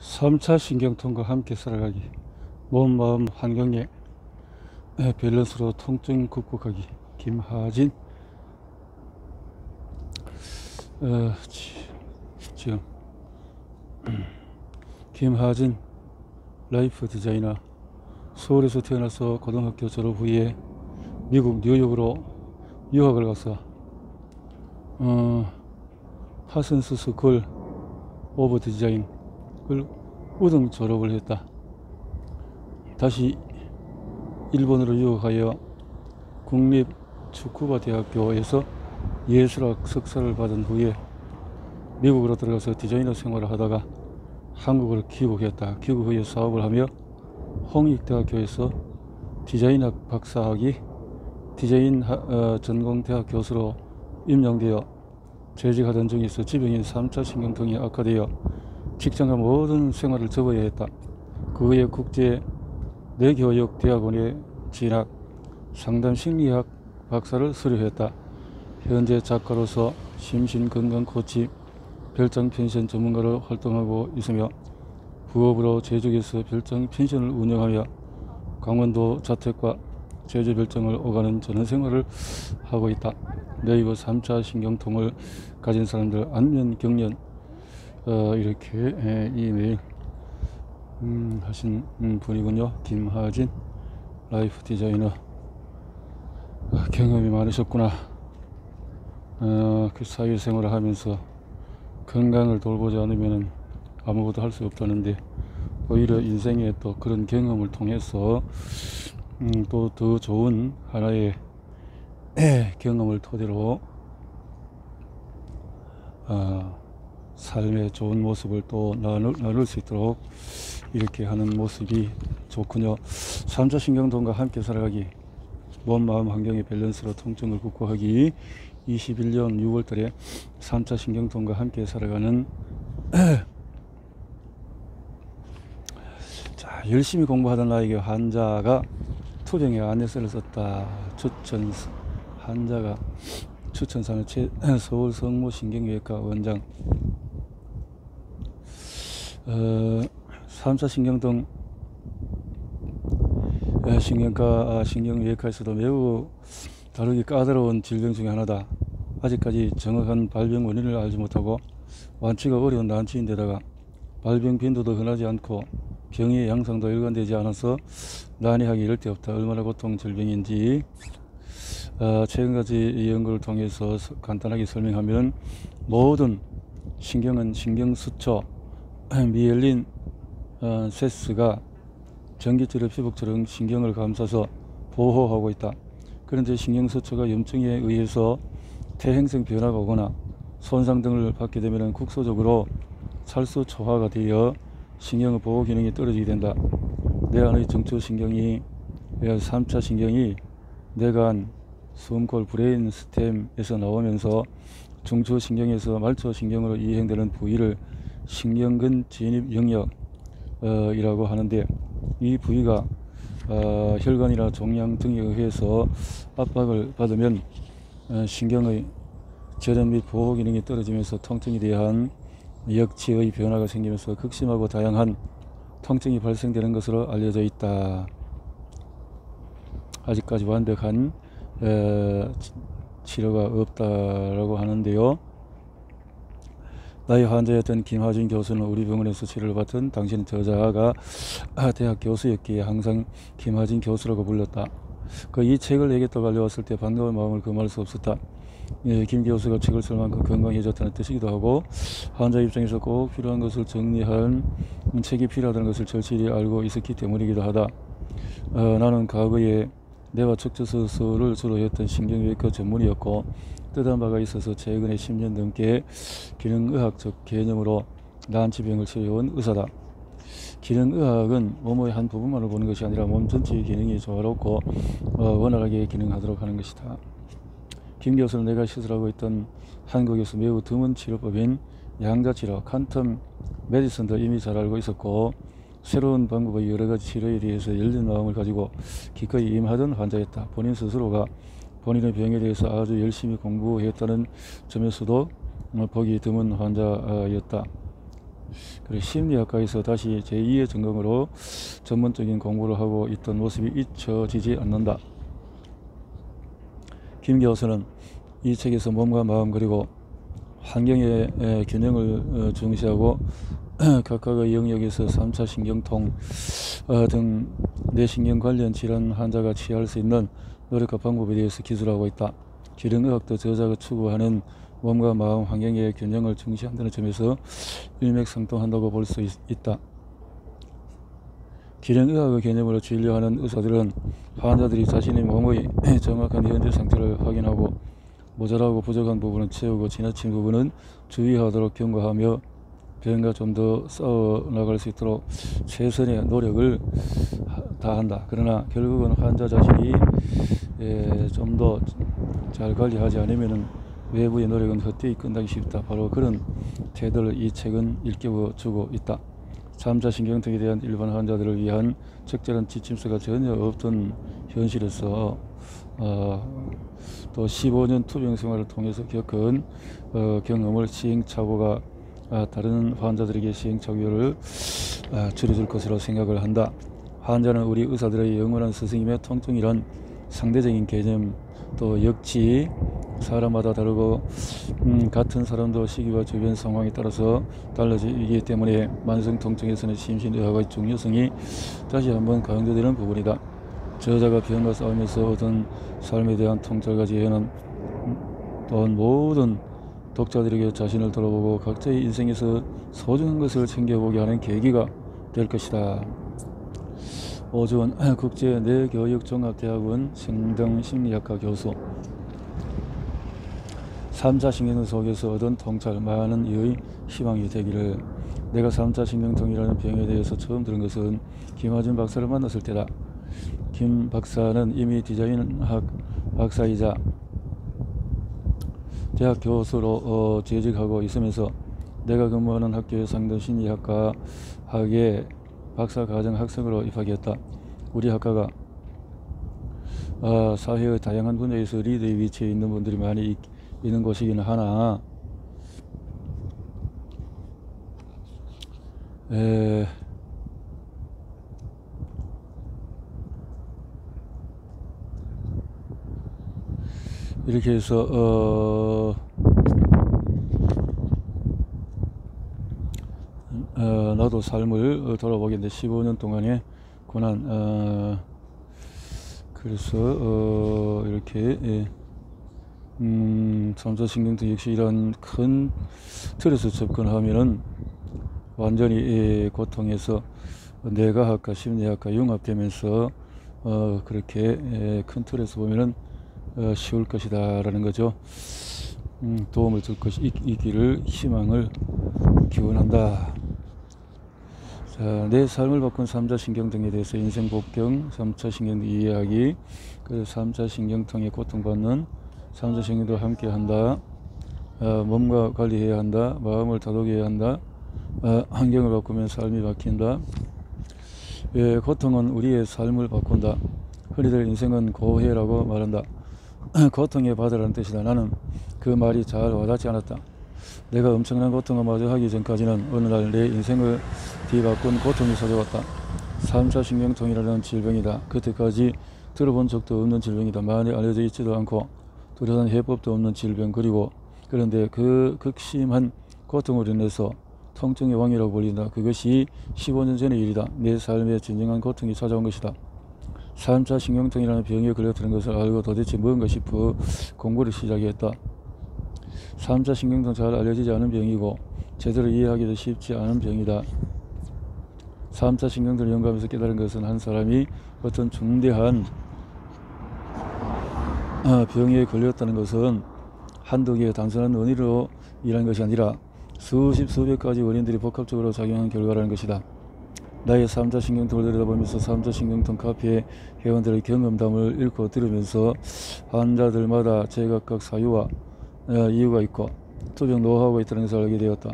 3차 신경통과 함께 살아가기. 몸, 마음, 환경의 밸런스로 통증 극복하기. 김하진. 지금 김하진 라이프 디자이너. 서울에서 태어나서 고등학교 졸업 후에 미국 뉴욕으로 유학을 가서 파슨스 스쿨 오브 디자인을 우등 졸업을 했다. 다시 일본으로 유학하여 국립츠쿠바 대학교에서 예술학 석사를 받은 후에 미국으로 들어가서 디자이너 생활을 하다가 한국으로 귀국했다. 귀국 후에 사업을 하며 홍익대학교에서 디자인학 박사학위, 디자인 전공대학 교수로 임명되어 재직하던 중에서 지병인 3차 신경통이 악화되어 직장과 모든 생활을 접어야 했다. 그 후에 국제 뇌교육대학원에 진학, 상담심리학 박사를 수료했다. 현재 작가로서 심신건강코치, 별장펜션 전문가로 활동하고 있으며 부업으로 제주에서 별장펜션을 운영하며 강원도 자택과 제주 별장을 오가는 전원생활을 하고 있다. 네이버 3차 신경통을 가진 사람들 안면 경련 이렇게 이메일 하신 분이군요. 김하진 라이프 디자이너. 경험이 많으셨구나. 그 사회생활을 하면서 건강을 돌보지 않으면 아무것도 할 수 없다는데, 오히려 인생에 또 그런 경험을 통해서 또 더 좋은 하나의 경험을 토대로 삶의 좋은 모습을 또 나눌 수 있도록 이렇게 하는 모습이 좋군요. 3차 신경통과 함께 살아가기. 몸, 마음, 환경의 밸런스로 통증을 극복하기. 21년 6월달에 3차 신경통과 함께 살아가는 자, 열심히 공부하던 나에게 환자가 투병의 안내서를 썼다. 환자가 추천사는 서울 성모 신경외과 원장. 3차 신경통 신경외과에서도 매우 다루기 까다로운 질병 중에 하나다. 아직까지 정확한 발병 원인을 알지 못하고 완치가 어려운 난치인데다가 발병 빈도도 흔하지 않고 병의 양상도 일관되지 않아서 난이하기 이를 데 없다. 얼마나 고통 질병인지 최근까지 연구를 통해서 간단하게 설명하면, 모든 신경은 신경수초 미엘린 세스가 전기줄의 피복처럼 신경을 감싸서 보호하고 있다. 그런데 신경수초가 염증에 의해서 퇴행성 변화가 오거나 손상 등을 받게 되면 국소적으로 찰수초화가 되어 신경의 보호 기능이 떨어지게 된다. 뇌 안의 중추신경이 3차 신경이 뇌간, 숨골, 브레인 스템에서 나오면서 중추신경에서 말초신경으로 이행되는 부위를 신경근 진입 영역이라고 하는데, 이 부위가 혈관이나 종양 등에 의해서 압박을 받으면 신경의 절연 및 보호 기능이 떨어지면서 통증에 대한 역치의 변화가 생기면서 극심하고 다양한 통증이 발생되는 것으로 알려져 있다. 아직까지 완벽한 치료가 없다라고 하는데요. 나의 환자였던 김하진 교수는 우리 병원에서 치료를 받던 당신 저자가 대학 교수였기에 항상 김하진 교수라고 불렀다. 이 책을 내게 떠갈려왔을 때 반가운 마음을 금할 수 없었다. 김 교수가 책을 쓸 만큼 건강해졌다는 뜻이기도 하고, 환자 입장에서 꼭 필요한 것을 정리한 책이 필요하다는 것을 절실히 알고 있었기 때문이기도 하다. 나는 과거에 뇌와 척추수술을 주로 했던 신경외과 전문의였고, 뜻한 바가 있어서 최근에 10년 넘게 기능의학적 개념으로 난치병을 치료해온 의사다. 기능의학은 몸의 한 부분만을 보는 것이 아니라 몸 전체의 기능이 조화롭고 원활하게 기능하도록 하는 것이다. 김 교수는 내가 시술하고 있던 한국에서 매우 드문 치료법인 양자치료, 퀀텀 메디슨도 이미 잘 알고 있었고, 새로운 방법의 여러가지 치료에 대해서 열린 마음을 가지고 기꺼이 임하던 환자였다. 본인 스스로가 본인의 병에 대해서 아주 열심히 공부했다는 점에서도 보기 드문 환자였다. 그리고 심리학과에서 다시 제2의 전공으로 전문적인 공부를 하고 있던 모습이 잊혀지지 않는다. 김 교수는 이 책에서 몸과 마음 그리고 환경의 균형을 중시하고 각각의 영역에서 3차 신경통 등 뇌신경 관련 질환 환자가 취할 수 있는 노력과 방법에 대해서 기술하고 있다. 기능의학도 저자가 추구하는 몸과 마음 환경의 균형을 중시한다는 점에서 일맥상통한다고 볼 수 있다. 기능의학의 개념으로 진료하는 의사들은 환자들이 자신의 몸의 정확한 현재 상태를 확인하고 모자라고 부족한 부분은 채우고 지나친 부분은 주의하도록 경고하며 병과 좀 더 싸워 나갈 수 있도록 최선의 노력을 다한다. 그러나 결국은 환자 자신이 좀 더 잘 관리하지 않으면 외부의 노력은 헛되이 끝나기 쉽다. 바로 그런 태도를 이 책은 일깨워주고 있다. 3차 신경통에 대한 일반 환자들을 위한 적절한 지침서가 전혀 없던 현실에서 또 15년 투병 생활을 통해서 겪은 경험을 시행착오가 다른 환자들에게 시행착오를 줄여줄 것으로 생각을 한다. 환자는 우리 의사들의 영원한 스승이며 통증이란 상대적인 개념 또 역시 사람마다 다르고 같은 사람도 시기와 주변 상황에 따라서 달라지기 때문에 만성 통증에서는 심신의학의 중요성이 다시 한번 강조되는 부분이다. 저자가 병과 싸우면서 얻은 삶에 대한 통찰과 지혜는 또한 모든 독자들에게 자신을 돌아보고 각자의 인생에서 소중한 것을 챙겨보게 하는 계기가 될 것이다. 오주원 국제뇌교육종합대학원 생동심리학과 교수. 3차 신경통 속에서 얻은 통찰, 많은 이의 희망이 되기를. 내가 3차 신경통이라는 병에 대해서 처음 들은 것은 김하준 박사를 만났을 때다. 김 박사는 이미 디자인학 박사이자 대학 교수로 재직하고 있으면서 내가 근무하는 학교의 상동심리학과 학의 박사과정 학생으로 입학했다. 우리 학과가 사회의 다양한 분야에서 리더의 위치에 있는 분들이 많이 있는 곳이기는 하나 이렇게 해서 나도 삶을 돌아보겠는데 15년 동안의 고난 그래서 이렇게 3차 신경통 역시 이런 큰 틀에서 접근하면은 완전히 고통에서 뇌과학과 심리학과 융합되면서 그렇게 큰 틀에서 보면은 쉬울 것이다 라는 거죠. 도움을 줄 것이 있기를 희망을 기원한다. 자, 내 삶을 바꾼 3차 신경통에 대해서 인생 복경 3차 신경통 이해하기, 그 3차 신경통에 고통받는 3차 신경통과 함께 한다. 몸과 관리해야 한다. 마음을 다독여야 한다. 환경을 바꾸면 삶이 바뀐다. 고통은 우리의 삶을 바꾼다. 흔히들 인생은 고해라고 말한다. 고통의 바다라는 뜻이다. 나는 그 말이 잘 와닿지 않았다. 내가 엄청난 고통을 마주하기 전까지는 어느 날 내 인생을 뒤바꾼 고통이 찾아왔다. 3차 신경통이라는 질병이다. 그때까지 들어본 적도 없는 질병이다. 많이 알려져 있지도 않고 뚜렷한 해법도 없는 질병. 그런데 그 극심한 고통으로 인해서 통증의 왕이라고 불린다. 그것이 15년 전의 일이다. 내 삶에 진정한 고통이 찾아온 것이다. 3차 신경통이라는 병에 걸렸다는 것을 알고 도대체 뭔가 싶어 공부를 시작했다. 3차 신경통 잘 알려지지 않은 병이고 제대로 이해하기도 쉽지 않은 병이다. 3차 신경통을 연구하면서 깨달은 것은 한 사람이 어떤 중대한 병에 걸렸다는 것은 한두 개의 단순한 원인으로 일하는 것이 아니라 수십 수백 가지 원인들이 복합적으로 작용한 결과라는 것이다. 나의 3차 신경통을 들여다보면서 3차 신경통 카페 회원들의 경험담을 읽고 들으면서 환자들마다 제각각 사유와 이유가 있고 투병 노하우가 있다는 것을 알게 되었다.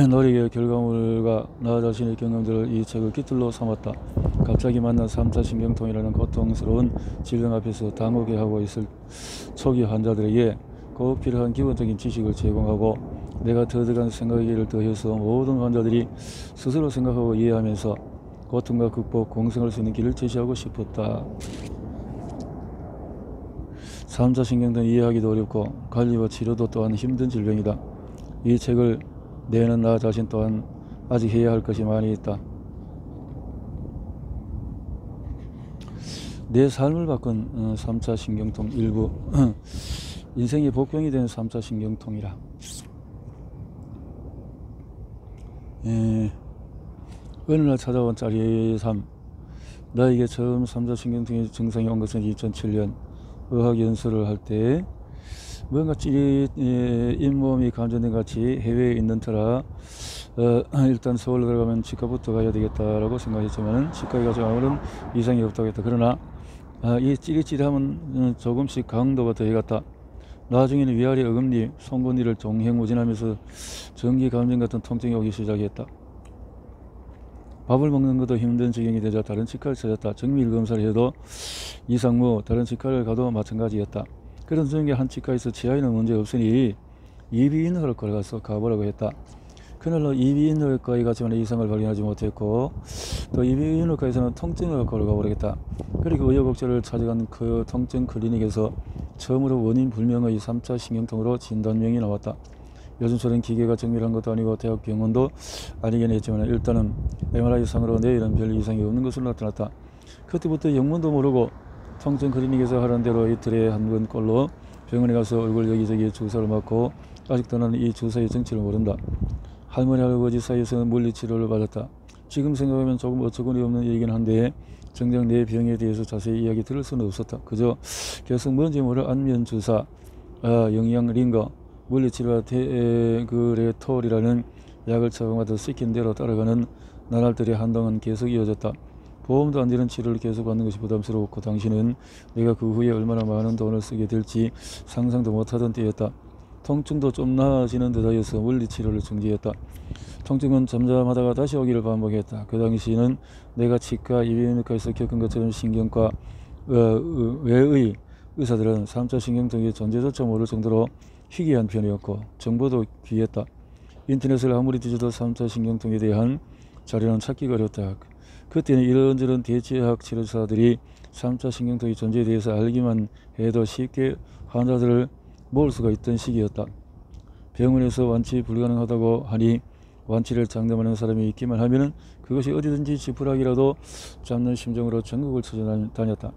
노력의 결과물과 나 자신의 경험들을 이 책을 깃들로 삼았다. 갑자기 만난 3차 신경통이라는 고통스러운 질병 앞에서 당혹해하고 있을 초기 환자들에게 꼭 필요한 기본적인 지식을 제공하고 내가 터득한 생각이기를 더해서 모든 환자들이 스스로 생각하고 이해하면서 고통과 극복, 공생할 수 있는 길을 제시하고 싶었다. 3차 신경통은 이해하기도 어렵고 관리와 치료도 또한 힘든 질병이다. 이 책을 내는 나 자신 또한 아직 해야 할 것이 많이 있다. 내 삶을 바꾼 3차 신경통 일부 인생의 복병이 된 3차 신경통이라. 어느 날 찾아온 짜릿함. 나에게 처음 3차 신경통의 증상이 온 것은 2007년 의학연수를 할 때 뭔가 찌릿 잇몸이 감전된 같이 해외에 있는 터라 일단 서울 들어가면 치과부터 가야 되겠다라고 생각했지만 치과에 가서 아무런 이상이 없다고 했다. 그러나 이 찌릿찌릿함은 조금씩 강도가 더해갔다. 나중에는 위아래 어금니, 송곳니를 종횡무진하면서 전기 감전 같은 통증이 오기 시작했다. 밥을 먹는 것도 힘든 지경이 되자 다른 치과를 찾았다. 정밀 검사를 해도 이상무, 다른 치과를 가도 마찬가지였다. 그런 중에 한 치과에서 치아에는 문제 없으니 이비인후과를 가서 가보라고 했다. 그날로 이비인후과에 갔지만 이상을 발견하지 못했고 또 이비인후과에서는 통증의학과를 가보라고 했다. 그리고 우여곡절을 찾아간 그 통증 클리닉에서 처음으로 원인 불명의 3차 신경통으로 진단명이 나왔다. 요즘처럼 기계가 정밀한 것도 아니고 대학 병원도 아니긴 했지만 일단은 MRI상으로 내일은 별 이상이 없는 것으로 나타났다. 그때부터 영문도 모르고 통증 클리닉에서 하는 대로 이틀에 한 번꼴로 병원에 가서 얼굴 여기저기 주사를 맞고 아직도 나는 이 주사의 정체를 모른다. 할머니 할아버지 사이에서 물리치료를 받았다. 지금 생각하면 조금 어처구니 없는 일이긴 한데 정작 내 병에 대해서 자세히 이야기 들을 수는 없었다. 그저 계속 뭔지 모를 안면주사, 영양링거, 물리치료와 데그레톨이라는 약을 처방받아 시킨 대로 따라가는 나날들이 한동안 계속 이어졌다. 보험도 안 되는 치료를 계속 받는 것이 부담스러웠고 당신은 내가 그 후에 얼마나 많은 돈을 쓰게 될지 상상도 못하던 때였다. 통증도 좀 나아지는 듯하여서 물리치료를 중지했다. 통증은 잠잠하다가 다시 오기를 반복했다. 그 당시는 내가 치과, 이비인후과에서 겪은 것처럼 신경과 외의 의사들은 3차 신경통의 존재조차 모를 정도로 희귀한 편이었고 정보도 귀했다. 인터넷을 아무리 뒤져도 3차 신경통에 대한 자료는 찾기가 어렵다. 그때는 이런저런 대체학 치료사들이 3차 신경통의 존재에 대해서 알기만 해도 쉽게 환자들을 모을 수가 있던 시기였다. 병원에서 완치 불가능하다고 하니 완치를 장담하는 사람이 있기만 하면 그것이 어디든지 지푸라기라도 잡는 심정으로 전국을 찾아다녔다.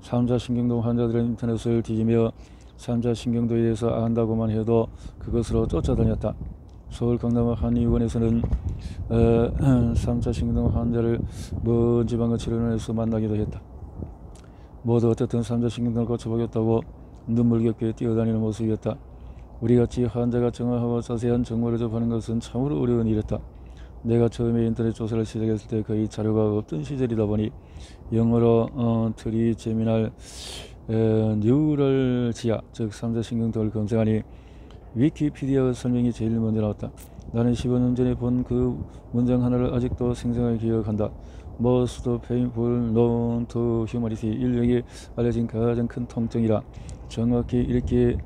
3차 신경통 환자들은 인터넷을 뒤지며 3차 신경통에 대해서 안다고만 해도 그것으로 쫓아다녔다. 서울 강남의 한 의원에서는 3차 신경통 환자를 먼 지방의 치료원에서 만나기도 했다. 모두 어떻든 3차 신경통을 고쳐보겠다고 눈물겹게 뛰어다니는 모습이었다. 우리같이 환자가 정확하고 자세한 정보를 접하는 것은 참으로 어려운 일이었다. 내가 처음에 인터넷 조사를 시작했을 때 거의 자료가 없던 시절이다 보니 영어로 트리제미널 뉴럴지아 즉 3차 신경통을 검색하니 위키피디아 설명이 제일 먼저 나왔다. 나는 15년 전에 본 그 문장 하나를 아직도 생생하게 기억한다. Most painful known to humanity. 인류에게 알려진 가장 큰 통증이라 정확히 이렇게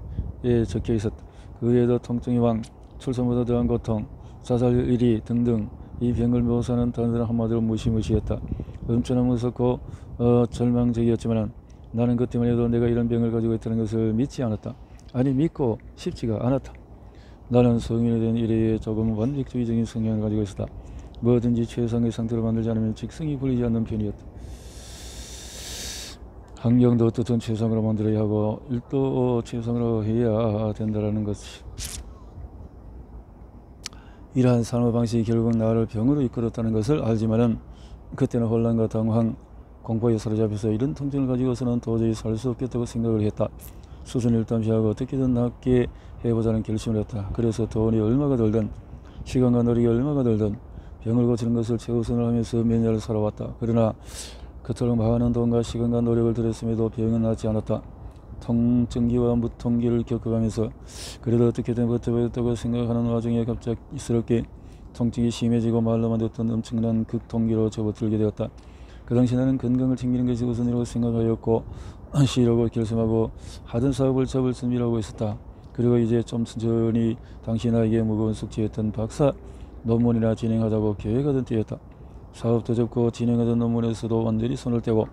적혀 있었다. 그 외에도 통증의 왕, 출산보다 더한 고통, 자살 1위 등등 이 병을 묘사하는 단어는 한마디로 무시무시했다. 엄청나 무섭고 절망적이었지만 나는 그때만 해도 내가 이런 병을 가지고 있다는 것을 믿지 않았다. 아니 믿고 싶지가 않았다. 나는 성인이 된 이래에 조금 완벽주의적인 성향을 가지고 있었다. 뭐든지 최상의 상태로 만들지 않으면 직성이 풀리지 않는 편이었다. 환경도 어떻든 최상으로 만들어야 하고 일도 최상으로 해야 된다는 것이 이러한 삶의 방식이 결국 나를 병으로 이끌었다는 것을 알지만은 그때는 혼란과 당황, 공포에 사로잡혀서 이런 통증을 가지고서는 도저히 살 수 없겠다고 생각을 했다. 수순을 일단 피하고 어떻게든 낫게 해보자는 결심을 했다. 그래서 돈이 얼마가 들든 시간과 노력이 얼마가 들든 병을 고치는 것을 최우선을 하면서 몇 년을 살아왔다. 그러나 그토록 많은 돈과 시간과 노력을 들였음에도 병은 낫지 않았다. 통증기와 무통기를 겪어가면서 그래도 어떻게든 버텨보겠다고 생각하는 와중에 갑작스럽게 통증이 심해지고 말로만 듣던 엄청난 극통기로 접어들게 되었다. 그 당시 나는 건강을 챙기는 것이 우선이라고 생각하였고 쉬려고 결심하고 하던 사업을 접을 준비를 하고 있었다. 그리고 이제 좀 천천히 당시 나에게 무거운 숙제였던 박사 논문이나 진행하자고 계획하던 때였다. 사업도 접고 진행하던 논문에서도 완전히 손을 떼고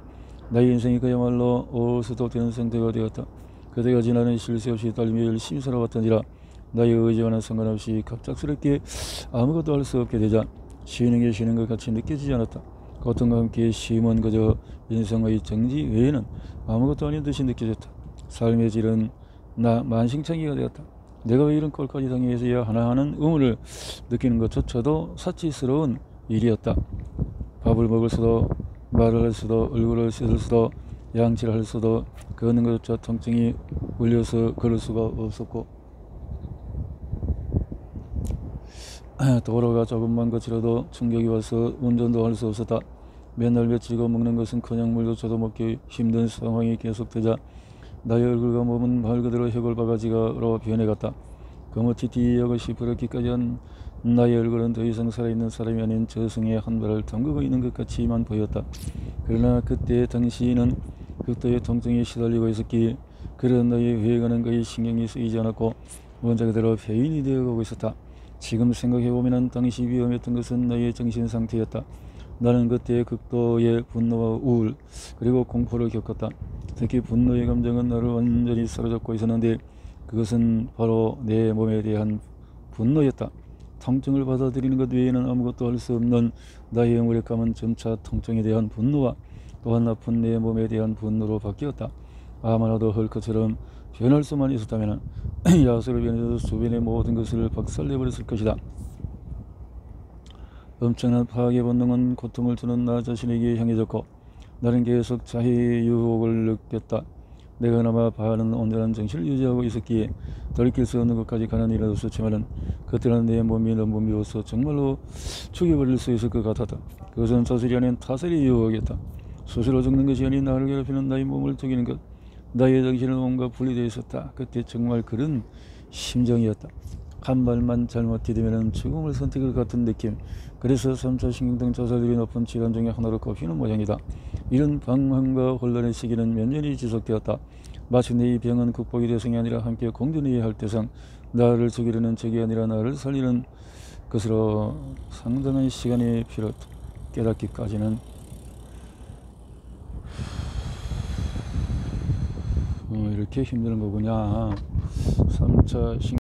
나의 인생이 그야말로 어수선되는 상태가 되었다. 그때까지 나는 쉴 새 없이 떨며 열심히 살아왔던지라 나의 의지와는 상관없이 갑작스럽게 아무것도 할 수 없게 되자 쉬는 게 쉬는 것 같이 느껴지지 않았다. 고통과 함께 쉼은 그저 인생의 정지 외에는 아무것도 아닌 듯이 느껴졌다. 삶의 질은 나 만신창이가 되었다. 내가 왜 이런 꼴까지 당해서야 하나 하는 의문을 느끼는 것조차도 사치스러운 일이었다. 밥을 먹을 수도, 말을 할 수도, 얼굴을 씻을 수도, 양치를 할 수도, 걷는 것조차 통증이 울려서 걸을 수가 없었고, 도로가 조금만 거칠어도 충격이 와서 운전도 할 수 없었다. 맨날 며칠고 먹는 것은커녕 물조차도 먹기 힘든 상황이 계속되자 나의 얼굴과 몸은 말 그대로 해골바가지로 변해갔다. 거무튀튀하고 시퍼렇기까지 한 나의 얼굴은 더 이상 살아있는 사람이 아닌 저승의 한 발을 담그고 있는 것 같이만 보였다. 그러나 그때 당시에는 극도의 통증에 시달리고 있었기에 그런 나의 회개하는 것이 신경이 쓰이지 않았고 먼저 그대로 폐인이 되어가고 있었다. 지금 생각해보면 당시 위험했던 것은 나의 정신상태였다. 나는 그때 극도의 분노와 우울 그리고 공포를 겪었다. 특히 분노의 감정은 나를 완전히 사로잡고 있었는데 그것은 바로 내 몸에 대한 분노였다. 통증을 받아들이는 것 외에는 아무것도 할 수 없는 나의 무력감은 점차 통증에 대한 분노와 또한 아픈 내 몸에 대한 분노로 바뀌었다. 아마도 헐크처럼 변할 수만 있었다면 야수로 변해서 주변의 모든 것을 박살내버렸을 것이다. 엄청난 파괴 본능은 고통을 주는 나 자신에게 향해졌고 나는 계속 자해의 유혹을 느꼈다. 내가 그나마 바른 온전한 정신을 유지하고 있었기에 돌이킬 수 없는 것까지 가는 일은 없었지만 그때는 내 몸이 너무 미워서 정말로 죽여버릴 수 있을 것 같았다. 그것은 사슬이 아닌 타살의 유혹이었다. 스스로 죽는 것이 아닌 나를 괴롭히는 나의 몸을 죽이는 것. 나의 정신은 온갖 분리되어 있었다. 그때 정말 그런 심정이었다. 한 발만 잘못되면 죽음을 선택할 같은 느낌. 그래서 3차 신경등 자살률이 높은 질환 중에 하나로 꼽히는 모양이다. 이런 방황과 혼란의 시기는 몇 년이 지속되었다. 마침내 이 병은 극복의 대상이 아니라 함께 공존해야 할 대상, 나를 죽이려는 적이 아니라 나를 살리는 것으로 상당한 시간이 필요했다. 깨닫기까지는 이렇게 힘드는 거구나. 3차